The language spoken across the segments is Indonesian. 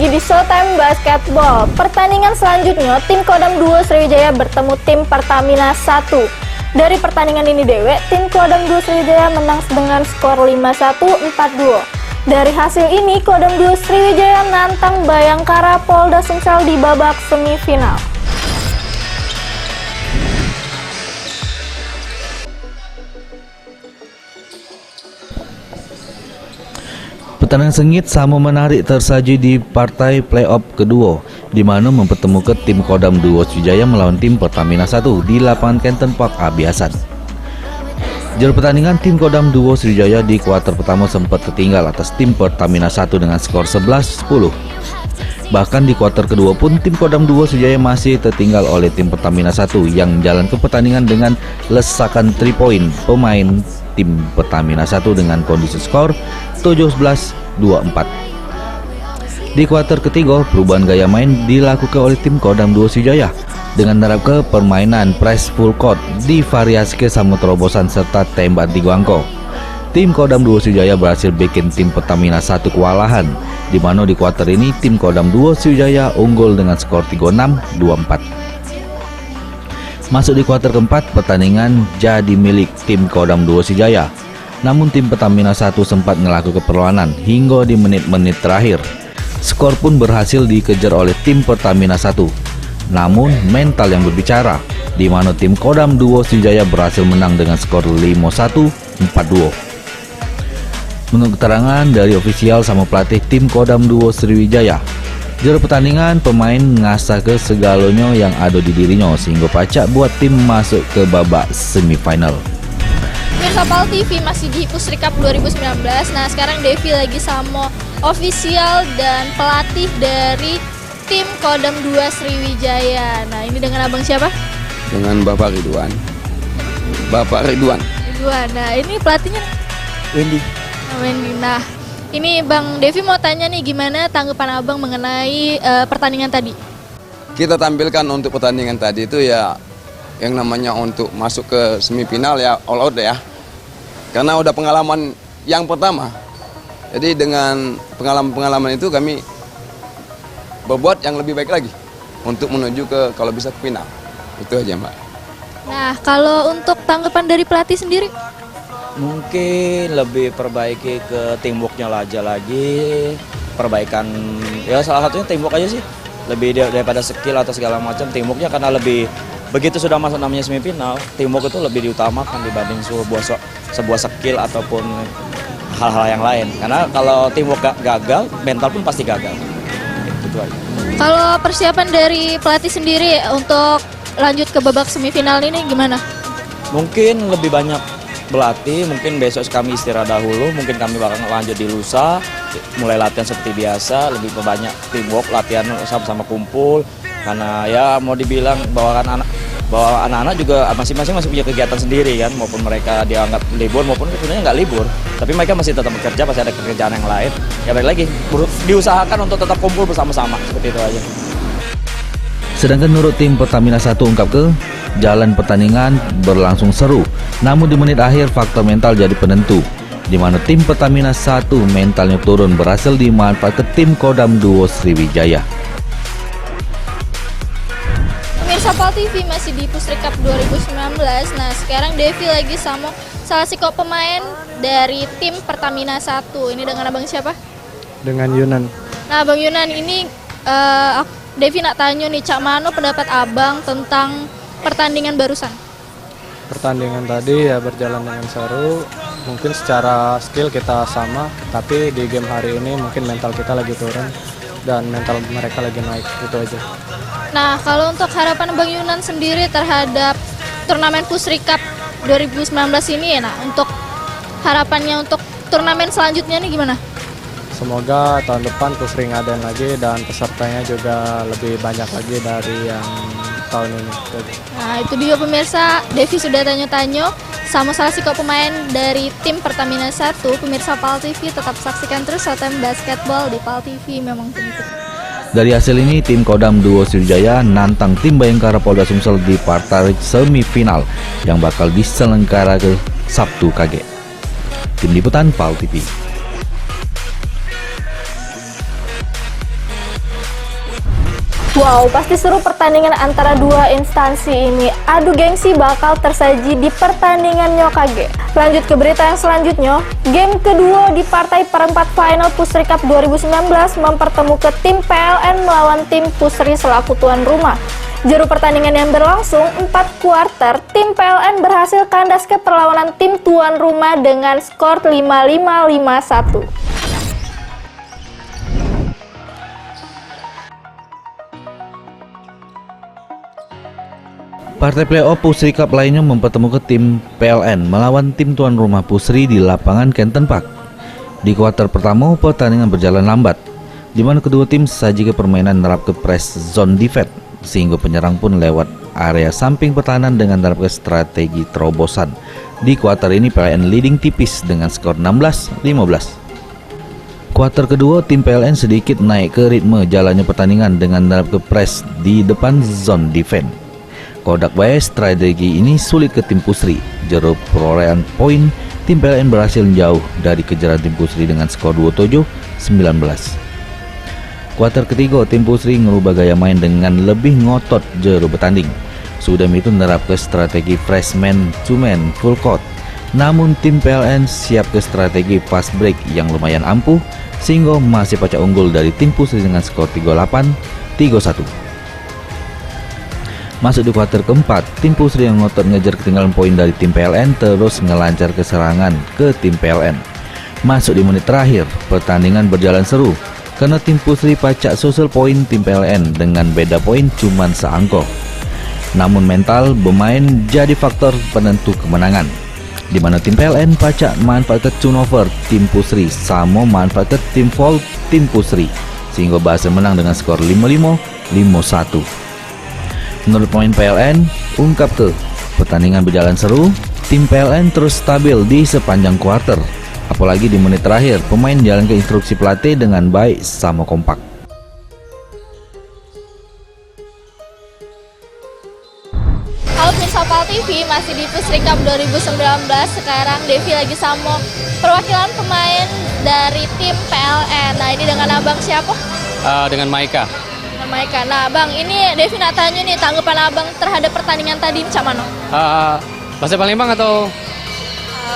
lagi di Showtime Basketball. Pertandingan selanjutnya, tim Kodam Duo Sriwijaya bertemu tim Pertamina 1. Dari pertandingan ini dewe, tim Kodam Duo Sriwijaya menang dengan skor 5-1, 4-2. Dari hasil ini, Kodam Duo Sriwijaya nantang Bayangkara Polda Sumsel di babak semifinal. Pertandingan sengit sama menarik tersaji di partai playoff kedua, di mana mempertemukan tim Kodam Duo Sriwijaya melawan tim Pertamina 1 di lapangan Canton Park Abi Hasan. Jalur pertandingan, tim Kodam Duo Sriwijaya di kuarter pertama sempat tertinggal atas tim Pertamina 1 dengan skor 11-10. Bahkan di kuarter kedua pun tim Kodam Duo Sriwijaya masih tertinggal oleh tim Pertamina 1 yang menjalankan pertandingan dengan lesakan 3 poin pemain tim Pertamina 1 dengan kondisi skor 17-24. Di kuarter ketiga, perubahan gaya main dilakukan oleh tim Kodam Duo Sriwijaya dengan menerapkan permainan press full court, divariasikan sama terobosan serta tembak 3 angka. Tim Kodam Duo Sriwijaya berhasil bikin tim Pertamina 1 kewalahan, di mana di kuarter ini tim Kodam Duo Sriwijaya unggul dengan skor 36-24. Masuk di kuarter keempat, pertandingan jadi milik tim Kodam Duo Sriwijaya. Namun tim Pertamina 1 sempat melakukan perlawanan hingga di menit-menit terakhir. Skor pun berhasil dikejar oleh tim Pertamina 1. Namun mental yang berbicara, di mana tim Kodam Duo Sriwijaya berhasil menang dengan skor 5-1, 4-2. Menurut keterangan dari ofisial sama pelatih tim Kodam Duo Sriwijaya, jalur pertandingan pemain ngasah ke segalanya yang ada di dirinya sehingga pacak buat tim masuk ke babak semifinal. Pemirsa PAL TV masih di Pusri Cup 2019. Nah, sekarang Devi lagi sama ofisial dan pelatih dari tim Kodam 2 Sriwijaya. Nah, ini dengan abang siapa? Dengan Bapak Ridwan. Bapak Ridwan. Ridwan. Nah, ini pelatihnya Wendy. Wendy. Nah, ini Bang Devi mau tanya nih, gimana tanggapan abang mengenai pertandingan tadi? Kita tampilkan untuk pertandingan tadi itu ya yang namanya untuk masuk ke semifinal ya all out ya. Karena udah pengalaman yang pertama. Jadi dengan pengalaman-pengalaman itu kami berbuat yang lebih baik lagi untuk menuju ke kalau bisa ke final. Itu aja, Mbak. Nah, kalau untuk tanggapan dari pelatih sendiri? Mungkin lebih perbaiki ke teamworknya aja lagi, perbaikan ya salah satunya teamwork aja sih, lebih daripada skill atau segala macam. Teamworknya karena lebih begitu sudah masuk namanya semifinal, teamwork itu lebih diutamakan dibanding sebuah skill ataupun hal-hal yang lain. Karena kalau teamwork gagal, mental pun pasti gagal. Itu aja. Kalau persiapan dari pelatih sendiri untuk lanjut ke babak semifinal ini gimana? Mungkin lebih banyak berlatih, mungkin besok kami istirahat dahulu, mungkin kami bakal lanjut di lusa, mulai latihan seperti biasa, lebih banyak teamwork, latihan sama-sama kumpul, karena ya mau dibilang bahwa anak-anak juga masing-masing masih punya kegiatan sendiri kan, maupun mereka dianggap libur maupun sebenarnya nggak libur, tapi mereka masih tetap bekerja, pasti ada pekerjaan yang lain, ya balik lagi, diusahakan untuk tetap kumpul bersama-sama, seperti itu aja. Sedangkan menurut tim Pertamina 1 ungkap ke, jalan pertandingan berlangsung seru, namun di menit akhir faktor mental jadi penentu, di mana tim Pertamina 1 mentalnya turun berhasil dimanfaatkan tim Kodam Duo Sriwijaya. Pemirsa PAL TV masih di Pusri Cup 2019. Nah, sekarang Devi lagi sama salah satu pemain dari tim Pertamina 1. Ini dengan abang siapa? Dengan Yunan. Nah, Bang Yunan, ini Devi nak tanya nih, cak mano pendapat abang tentang pertandingan barusan? Pertandingan tadi ya berjalan dengan seru. Mungkin secara skill kita sama, tapi di game hari ini mungkin mental kita lagi turun dan mental mereka lagi naik, itu aja. Nah, kalau untuk harapan Bang Yunan sendiri terhadap turnamen Pusri Cup 2019 ini, nah untuk harapannya untuk turnamen selanjutnya nih gimana? Semoga tahun depan Pusri ngadain lagi dan pesertanya juga lebih banyak lagi dari yang tahun ini. Nah, itu dia pemirsa, Devi sudah tanya-tanya sama salah satu pemain dari tim Pertamina 1. Pemirsa PAL TV tetap saksikan terus Showtime Basketball di PAL TV, memang begitu. Dari hasil ini, tim Kodam Duo Sriwijaya nantang tim Bayangkara Polda Sumsel di partai semifinal yang bakal diselenggarakan Sabtu kage. Tim Liputan PAL TV. Wow, pasti seru pertandingan antara dua instansi ini. Adu gengsi bakal tersaji di pertandingan Nyokage. Lanjut ke berita yang selanjutnya. Game kedua di partai perempat final Pusri Cup 2019 mempertemukan tim PLN melawan tim Pusri selaku tuan rumah. Juru pertandingan yang berlangsung 4 kuarter, tim PLN berhasil kandas ke perlawanan tim tuan rumah dengan skor 5-5-5-1. Partai playoff Pusri Cup lainnya mempertemukan tim PLN melawan tim tuan rumah Pusri di lapangan Kenton Park. Di kuarter pertama, pertandingan berjalan lambat, di mana kedua tim saji ke permainan nerap ke press zone defense, sehingga penyerang pun lewat area samping pertahanan dengan nerap ke strategi terobosan. Di kuarter ini PLN leading tipis dengan skor 16-15. Kuarter kedua, tim PLN sedikit naik ke ritme jalannya pertandingan dengan nerap ke press di depan zone defense. Kodak bae strategi ini sulit ke tim Pusri. Jero perolehan poin, tim PLN berhasil jauh dari kejaran tim Pusri dengan skor 27-19. Kuarter ketiga, tim Pusri ngerubah gaya main dengan lebih ngotot jero bertanding. Sudah itu nerap ke strategi freshman to man full court. Namun tim PLN siap ke strategi fast break yang lumayan ampuh, sehingga masih pacak unggul dari tim Pusri dengan skor 38-31. Masuk di kuarter keempat, tim Pusri yang ngotot ngejar ketinggalan poin dari tim PLN terus ngelancar ke serangan ke tim PLN. Masuk di menit terakhir, pertandingan berjalan seru karena tim Pusri pacak susul poin tim PLN dengan beda poin cuman seangko. Namun mental bermain jadi faktor penentu kemenangan, di mana tim PLN pacak manfaatkan turnover tim Pusri sama manfaatkan tim foul tim Pusri, sehingga berhasil menang dengan skor 5-5-5-1. Menurut pemain PLN, ungkap ke pertandingan berjalan seru, tim PLN terus stabil di sepanjang kuarter. Apalagi di menit terakhir, pemain jalan ke instruksi pelatih dengan baik sama kompak. Halo pemirsa PAL TV, masih di Pusri Cup 2019. Sekarang Devi lagi sama perwakilan pemain dari tim PLN. Nah, ini dengan abang siapa? Dengan Maika. Maika. Nah, Bang, ini Devi nak tanya nih, tanggapan Abang terhadap pertandingan tadi macam mana? Bahasa Palembang atau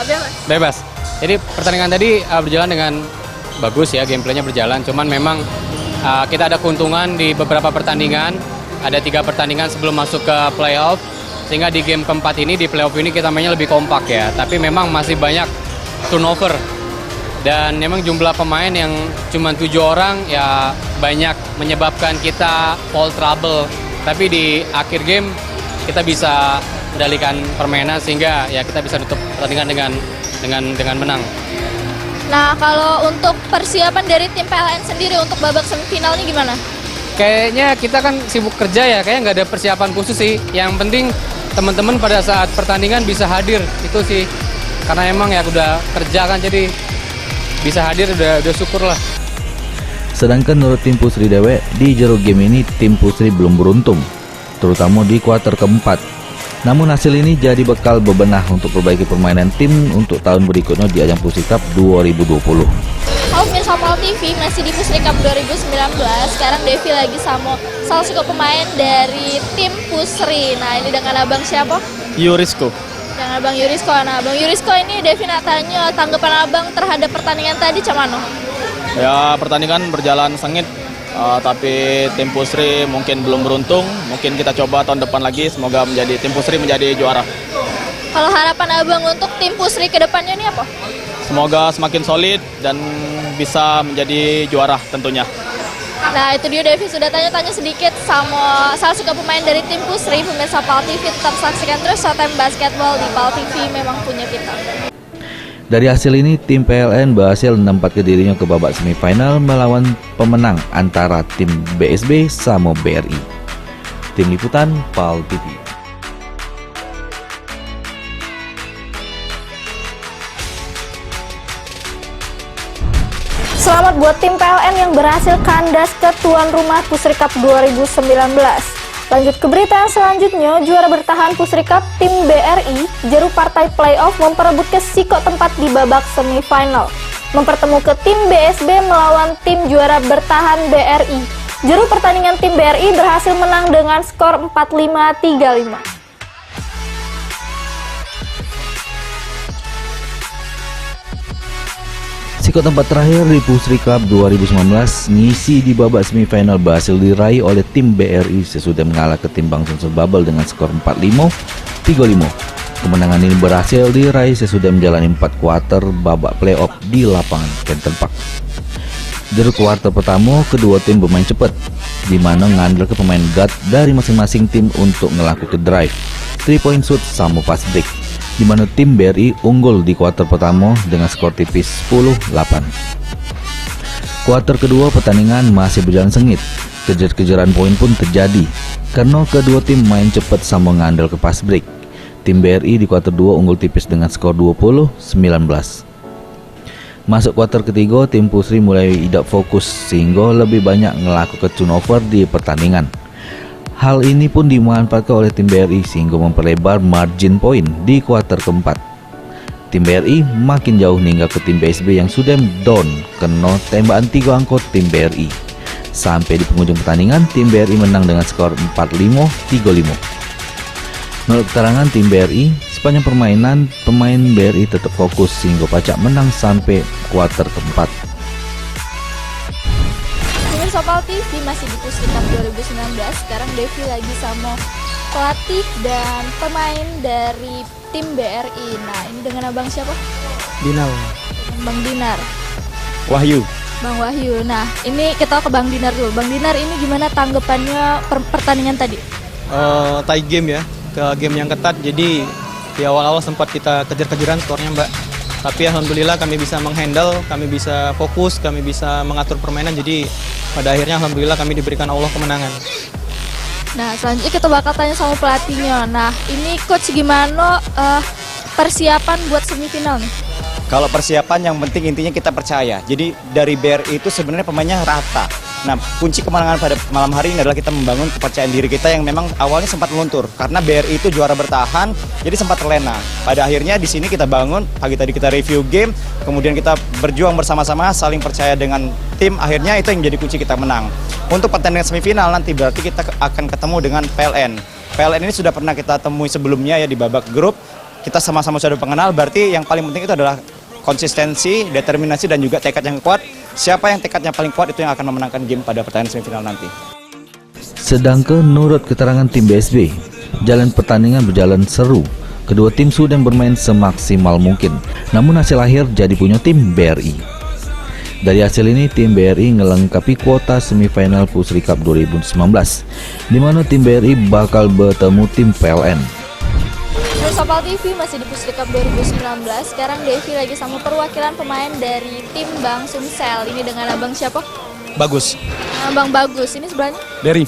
Bebas. bebas? Jadi pertandingan tadi berjalan dengan bagus ya, gameplaynya berjalan. Cuman memang kita ada keuntungan di beberapa pertandingan. Ada 3 pertandingan sebelum masuk ke playoff. Sehingga di game keempat ini, di playoff ini kita mainnya lebih kompak ya. Tapi memang masih banyak turnover. Dan memang jumlah pemain yang cuma 7 orang ya banyak menyebabkan kita foul trouble. Tapi di akhir game kita bisa mendalikan permainan sehingga ya kita bisa tutup pertandingan dengan menang. Nah, kalau untuk persiapan dari tim PLN sendiri untuk babak semifinal ini gimana? Kayaknya kita kan sibuk kerja ya, kayaknya nggak ada persiapan khusus sih. Yang penting teman-teman pada saat pertandingan bisa hadir, itu sih. Karena emang ya udah kerja kan, jadi bisa hadir udah syukur lah. Sedangkan menurut tim Pusri Dewe, di jero game ini tim Pusri belum beruntung, terutama di kuarter keempat. Namun hasil ini jadi bekal bebenah untuk perbaiki permainan tim untuk tahun berikutnya di ajang Pusri Cup 2020. Halo pemirsa PAL TV, masih di Pusri Cup 2019. Sekarang Devi lagi sama salah satu pemain dari tim Pusri. Nah, ini dengan abang siapa? Yurisko. Dengan abang Yurisko. Nah, abang Yurisko ini Devi nak tanya tanggapan abang terhadap pertandingan tadi macam mana? Ya, pertandingan berjalan sengit, tapi tim Pusri mungkin belum beruntung. Mungkin kita coba tahun depan lagi, semoga tim Pusri menjadi juara. Kalau harapan abang untuk tim Pusri ke depannya ini apa? Semoga semakin solid dan bisa menjadi juara tentunya. Nah, itu dia Devi sudah tanya-tanya sedikit sama salah satu pemain dari tim Pusri. Pemirsa PAL TV tetap saksikan terus Showtime Basketball di PAL TV, memang punya kita. Dari hasil ini, tim PLN berhasil menempatkan dirinya ke babak semifinal melawan pemenang antara tim BSB sama BRI. Tim Liputan PAL TV. Selamat buat tim PLN yang berhasil kandas ke tuan rumah Pusri Cup 2019. Lanjut ke berita yang selanjutnya, juara bertahan Pusri Cup tim BRI jeru partai playoff memperebutkan sikok tempat di babak semifinal. Mempertemukan tim BSB melawan tim juara bertahan BRI. Juru pertandingan tim BRI berhasil menang dengan skor 45-35. Skor tempat terakhir di Pusri Cup 2019 ngisi di babak semifinal berhasil diraih oleh tim BRI sesudah mengalah ke tim Bang Sumsel Bubble dengan skor 45-35. Kemenangan ini berhasil diraih sesudah menjalani 4 kuarter babak playoff di lapangan Canton Park. Dari kuarter pertama, kedua tim bermain cepat, di mana ngandel ke pemain guard dari masing-masing tim untuk melakukan drive, 3-point shoot sama fast break, di mana tim BRI unggul di kuarter pertama dengan skor tipis 10-8. Kuarter kedua pertandingan masih berjalan sengit, kejar-kejaran poin pun terjadi karena kedua tim main cepat sama ngandel ke fast break. Tim BRI di kuarter 2 unggul tipis dengan skor 20-19. Masuk kuarter ketiga, tim Pusri mulai tidak fokus sehingga lebih banyak melakukan turnover di pertandingan. Hal ini pun dimanfaatkan oleh tim BRI sehingga memperlebar margin poin di kuarter keempat. Tim BRI makin jauh hingga ke tim BSB yang sudah down kena tembakan 3 angka tim BRI. Sampai di penghujung pertandingan, tim BRI menang dengan skor 45-35. Menurut keterangan tim BRI, sepanjang permainan, pemain BRI tetap fokus sehingga pacak menang sampai kuarter keempat. Pemirsa Pal TV masih di Pusri Cup 2019. Sekarang Devi lagi sama pelatih dan pemain dari tim BRI. Nah, ini dengan abang siapa? Dinar. Bang Dinar. Wahyu. Bang Wahyu. Nah, ini kita ke Bang Dinar dulu. Bang Dinar, ini gimana tanggapannya pertandingan tadi? Tie game ya, ke game yang ketat, jadi di awal-awal sempat kita kejar-kejaran skornya Mbak, tapi alhamdulillah kami bisa menghandle, kami bisa fokus, kami bisa mengatur permainan, jadi pada akhirnya alhamdulillah kami diberikan Allah kemenangan. Nah, selanjutnya kita bakal tanya sama pelatihnya. Nah, ini coach gimana persiapan buat semifinal nih? Kalau persiapan yang penting intinya kita percaya. Jadi dari BRI itu sebenarnya pemainnya rata. Nah, kunci kemenangan pada malam hari ini adalah kita membangun kepercayaan diri kita yang memang awalnya sempat meluntur. Karena BRI itu juara bertahan, jadi sempat terlena. Pada akhirnya di sini kita bangun, pagi tadi kita review game, kemudian kita berjuang bersama-sama, saling percaya dengan tim, akhirnya itu yang menjadi kunci kita menang. Untuk pertandingan semifinal nanti berarti kita akan ketemu dengan PLN. PLN ini sudah pernah kita temui sebelumnya ya di babak grup. Kita sama-sama sudah pengenal, berarti yang paling penting itu adalah konsistensi, determinasi, dan juga tekad yang kuat. Siapa yang tekadnya paling kuat itu yang akan memenangkan game pada pertandingan semifinal nanti. Sedangkan menurut keterangan tim BSB, jalan pertandingan berjalan seru. Kedua tim sudah bermain semaksimal mungkin, namun hasil akhir jadi punya tim BRI. Dari hasil ini, tim BRI melengkapi kuota semifinal Pusri Cup 2019, di mana tim BRI bakal bertemu tim PLN. Sopal TV masih di Pusri Cup 2019. Sekarang Devi lagi sama perwakilan pemain dari tim Bang Sumsel. Ini dengan abang siapa? Bagus. Bang Bagus. Ini sebenarnya? Dari.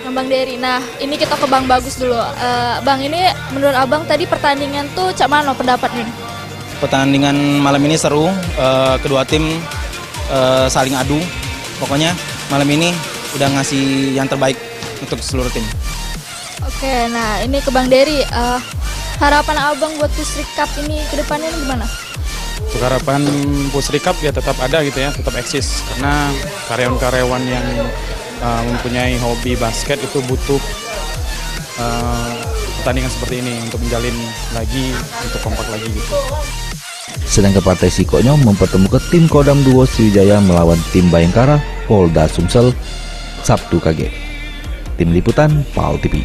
Bang Dery. Nah, ini kita ke Bang Bagus dulu. Bang, ini menurut abang tadi pertandingan tuh cak mana pendapatnya? Pertandingan malam ini seru. Kedua tim saling adu. Pokoknya malam ini udah ngasih yang terbaik untuk seluruh tim. Oke, nah ini ke Bang Dery. Harapan abang buat Pusri Cup ini ke depannya gimana? Untuk harapan Pusri Cup ya tetap ada gitu ya, tetap eksis. Karena karyawan-karyawan yang mempunyai hobi basket itu butuh pertandingan seperti ini untuk menjalin lagi, untuk kompak lagi gitu. Sedangkan partai Sikonyong mempertemukan tim Kodam 2 Sriwijaya melawan tim Bayangkara Polda Sumsel Sabtu KG. Tim Liputan PAL TV.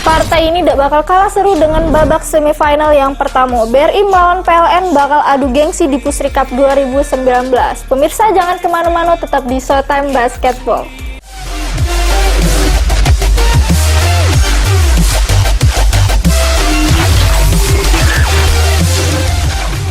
Partai ini tidak bakal kalah seru dengan babak semifinal yang pertama. BRI melawan PLN bakal adu gengsi di Pusri Cup 2019. Pemirsa jangan kemana-mana, tetap di Showtime Basketball.